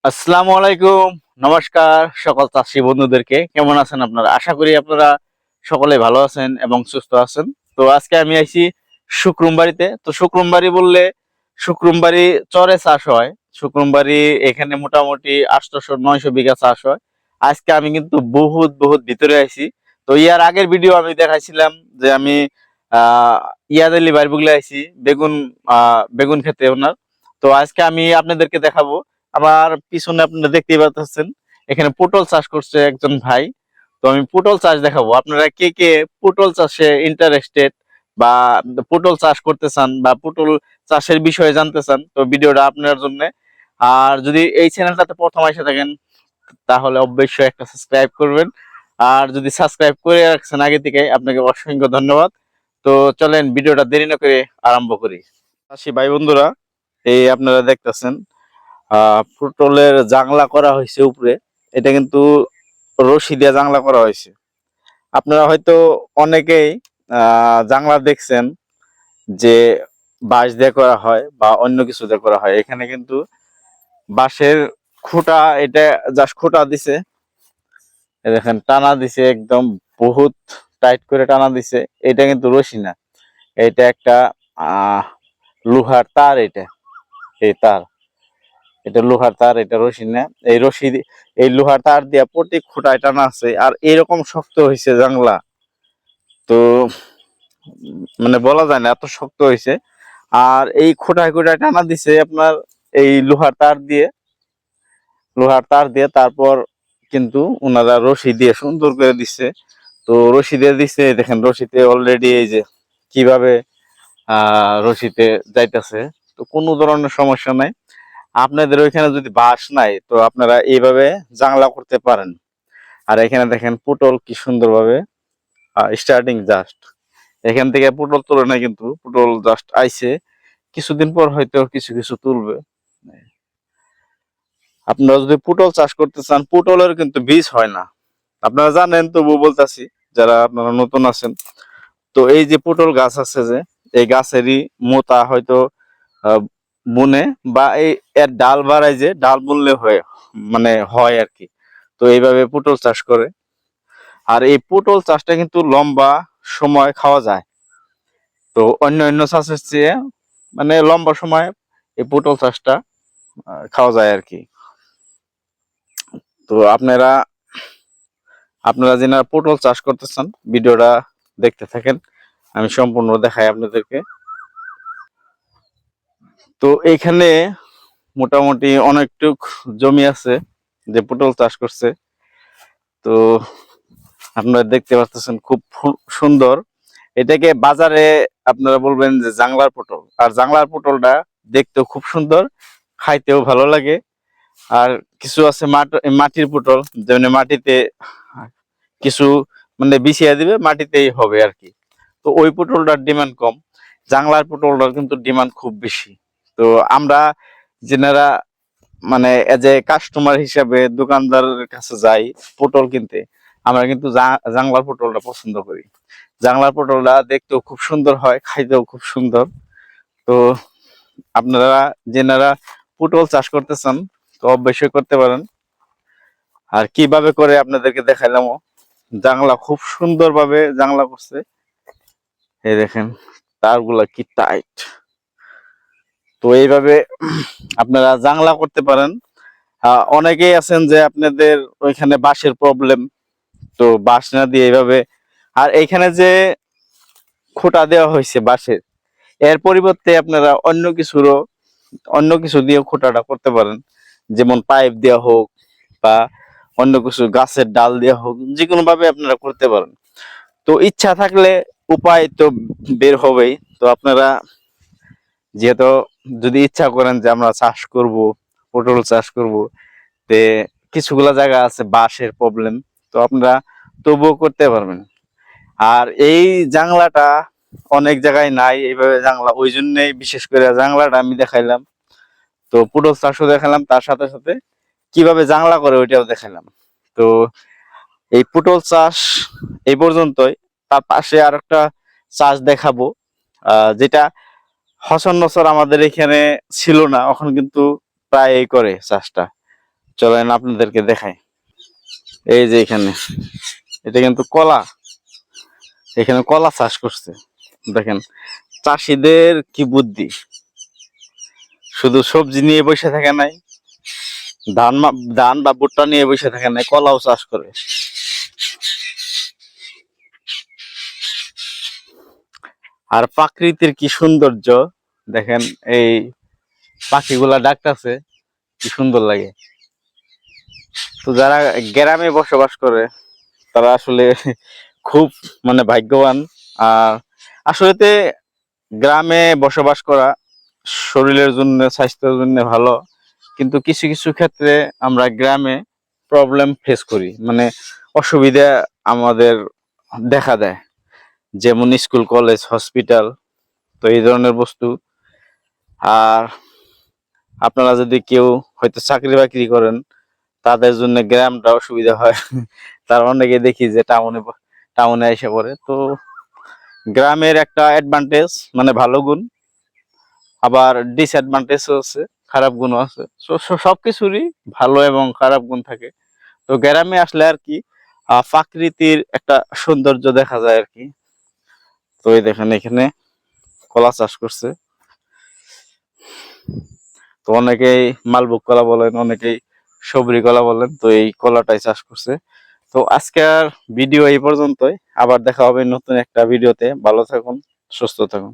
আসসালামু আলাইকুম। নমস্কার সকল চাষী বন্ধুদেরকে। কেমন আছেন আপনারা? আশা করি আপনারা সকলে ভালো আছেন এবং সুস্থ আছেন। তো আজকে আমি আইছি শুক্রমবাড়িতে। তো শুক্রমবাড়ি বললে শুক্রমবাড়ি চরে চাষ হয়। শুক্রমবাড়ি এখানে মোটামুটি ৮০০-৯০০ বিঘা চাষ হয়। আজকে আমি কিন্তু বহুত ভিতরে আইছি। তো ইয়ার আগের ভিডিও আমি দেখাইছিলাম যে আমি ইয়াদ আলী বাড়ি বুগলে আইছি বেগুন খেতে ওনার। তো আজকে আমি আপনাদেরকে দেখাবো আমার পিছনে আপনারা দেখতেই পাচ্ছেন এখানে পটল চাষ করছে একজন ভাই। তো আমি পটল চাষ দেখাবো। আপনারা কে কে পটল চাষে ইন্টারেস্টেড বা পটল চাষ করতে চান বা পটল চাষের বিষয়ে জানতে চান, তো ভিডিওটা আপনার জন্য। আর যদি এই চ্যানেলটাতে প্রথম এসে থাকেন তাহলে অবশ্যই একটা সাবস্ক্রাইব করবেন। আর যদি সাবস্ক্রাইব করে রাখছেন আগে থেকে, আপনাকে অসংখ্য ধন্যবাদ। তো চলেন ভিডিওটা দেরি না করে আরম্ভ করি। চাষী ভাই বন্ধুরা, এই আপনারা দেখতেছেন পটলের জাংলা করা হয়েছে উপরে। এটা কিন্তু রশি দিয়ে জাংলা করা হয়েছে। আপনারা হয়তো অনেকেই জাংলা দেখছেন যে বাঁশ দিয়ে করা হয় বা অন্য কিছু দিয়ে করা হয়। এখানে কিন্তু বাঁশের খুঁটা, এটা জাস্ট খুঁটা দিছে, দেখেন টানা দিছে একদম বহুত টাইট করে টানা দিছে। এটা কিন্তু রশি না, এটা একটা লোহার তার। এই তার, এটা লোহার তার, এটা রশি না। এই লোহার তার দিয়া প্রতি খুঁটায় টানা আছে। আর এরকম শক্ত হয়েছে জাংলা, তো মানে বলা যায় না এত শক্ত হয়েছে। আর এই খুঁটায় খুঁটায় টানা দিছে আপনার এই লোহার তার দিয়ে তারপর কিন্তু ওনারা রশি দিয়ে সুন্দর করে দিচ্ছে। তো রশি দিয়ে দিচ্ছে, দেখেন রশিতে অলরেডি এই যে কিভাবে রশিতে যাইতেছে। তো কোনো ধরনের সমস্যা নাই। আপনাদের ওইখানে যদি বাঁশ নাই তো আপনারা এইভাবে জাংলা করতে পারেন। আর এখানে দেখেন পটল কি সুন্দরভাবে স্টার্টিং জাস্ট এখান থেকে পটল তোলে না, কিন্তু পটল জাস্ট আইছে, কিছুদিন পর হয়তো কিছু কিছু তুলবে। আপনারা যদি পটল চাষ করতে চান, পটলের কিন্তু বীজ হয় না, আপনারা জানেন, তবু বলতেছি যারা আপনারা নতুন আছেন। তো এই যে পটল গাছ আছে, যে এই গাছেরই মোতা হয়তো বুনে বা এই এর ডাল বাড়ায়, যে ডাল বুনলে হয়, মানে হয় আর কি। তো এইভাবে পটল চাষ করে। আর এই পটল চাষটা কিন্তু লম্বা সময় খাওয়া যায়। তো অন্য অন্য চাষের চেয়ে মানে লম্বা সময় এই পটল চাষটা খাওয়া যায় আর কি। তো আপনারা আপনারা যারা পটল চাষ করতে চান ভিডিওটা দেখতে থাকেন, আমি সম্পূর্ণ দেখাই আপনাদেরকে। তো এইখানে মোটামুটি অনেকটুক জমি আছে যে পটল চাষ করছে। তো আপনারা দেখতে পাচ্ছেন খুব সুন্দর। এটাকে বাজারে আপনারা বলবেন যে জাংলার পটল। আর জাংলার পটলটা দেখতেও খুব সুন্দর, খাইতেও ভালো লাগে। আর কিছু আছে মাটির পটল, যেমন মাটিতে কিছু মানে বিছিয়ে দিবে, মাটিতেই হবে আর কি। তো ওই পটলটার ডিমান্ড কম, জাংলার পটলটার কিন্তু ডিমান্ড খুব বেশি। তো আমরা যেনারা মানে এজ এ কাস্টমার হিসাবে দোকানদারের কাছে যাই পটল কিনতে, আমরা কিন্তু জাংলার পটলটা পছন্দ করি। জাংলার পটলটা দেখতেও খুব সুন্দর হয়, খাইতেও খুব সুন্দর। তো আপনারা যেনারা পটল চাষ করতে চান তো অবশ্যই করতে পারেন। আর কিভাবে করে আপনাদেরকে দেখাইলাম, জাংলা খুব সুন্দর ভাবে জাংলা করছে। এই দেখেন তারগুলা কি টাইট। তো এইভাবে আপনারা জাংলা করতে পারেন। অনেকেই আছেন যে আপনাদের ওইখানে বাঁশের প্রবলেম, তো বাঁশ না দিয়ে এইভাবে, আর এইখানে যে খোঁটা দেওয়া হয়েছে বাঁশের, এর পরিবর্তে আপনারা অন্য কিছু দিয়ে খোঁটাটা করতে পারেন। যেমন পাইপ দেওয়া হোক বা অন্য কিছু গাছের ডাল দেওয়া হোক, যে কোনো ভাবে আপনারা করতে পারেন। তো ইচ্ছা থাকলে উপায় তো বের হবেই। তো আপনারা যেহেতু যদি ইচ্ছা করেন যে আমরা চাষ করব, পটল চাষ করব, তে কিছুগুলা জায়গা আছে বাঁশের প্রবলেম, তো আপনারা তবুও করতে পারবেন। আর এই জাংলাটা অনেক জায়গায় নাই এইভাবে জাংলা, ওই জন্যই বিশেষ করে জাংলাটা আমি দেখাইলাম। তো পটল চাষও দেখালাম, তার সাথে সাথে কিভাবে জাংলা করে ওইটাও দেখালাম। তো এই পটল চাষ এই পর্যন্তই। তার পাশে আর একটা চাষ দেখাবো, যেটা সচরাচর আমাদের এখানে ছিল না, এখন কিন্তু প্রায় করে চাষটা। চলেন আপনাদেরকে দেখাই। এই যে এখানে এটা কিন্তু কলা, এখানে কলা চাষ করছে। দেখেন চাষিদের কি বুদ্ধি, শুধু সবজি নিয়ে বসে থাকে নাই, ধান বা ভুট্টা নিয়ে বসে থাকে নাই, কলাও চাষ করে। আর প্রাকৃতির কি সৌন্দর্য দেখেন, এই পাখিগুলা ডাকতেছে, কি সুন্দর লাগে। তো যারা গ্রামে বসবাস করে তারা আসলে খুব মানে ভাগ্যবান। আর আসলেতে গ্রামে বসবাস করা শরীরের জন্য, স্বাস্থ্যের জন্য ভালো, কিন্তু কিছু কিছু ক্ষেত্রে আমরা গ্রামে প্রবলেম ফেস করি, মানে অসুবিধা আমাদের দেখা দেয়, যেমন স্কুল, কলেজ, হসপিটাল, তো এই ধরনের বস্তু। আর আপনারা যদি কেউ হয়তো চাকরি বাকরি করেন, তাদের জন্য গ্রামটা অসুবিধা হয়। তার অনেকে দেখি যে টাউনে এসে পড়ে। তো গ্রামের একটা অ্যাডভান্টেজ মানে ভালো গুণ, আবার ডিসঅ্যাডভান্টেজও আছে, খারাপ গুণও আছে। সবকিছুরই ভালো এবং খারাপ গুণ থাকে। তো গ্রামে আসলে আর কি প্রাকৃতির একটা সৌন্দর্য দেখা যায় আর কি। তো এই দেখেন এখানে কলা চাষ করছে। তো অনেকেই মালভোগ কলা বলেন, অনেকেই সবরি কলা বলেন, তো এই কলাটাই চাষ করছে। তো আজকের ভিডিও এই পর্যন্তই, আবার দেখা হবে নতুন একটা ভিডিওতে। ভালো থাকুন, সুস্থ থাকুন।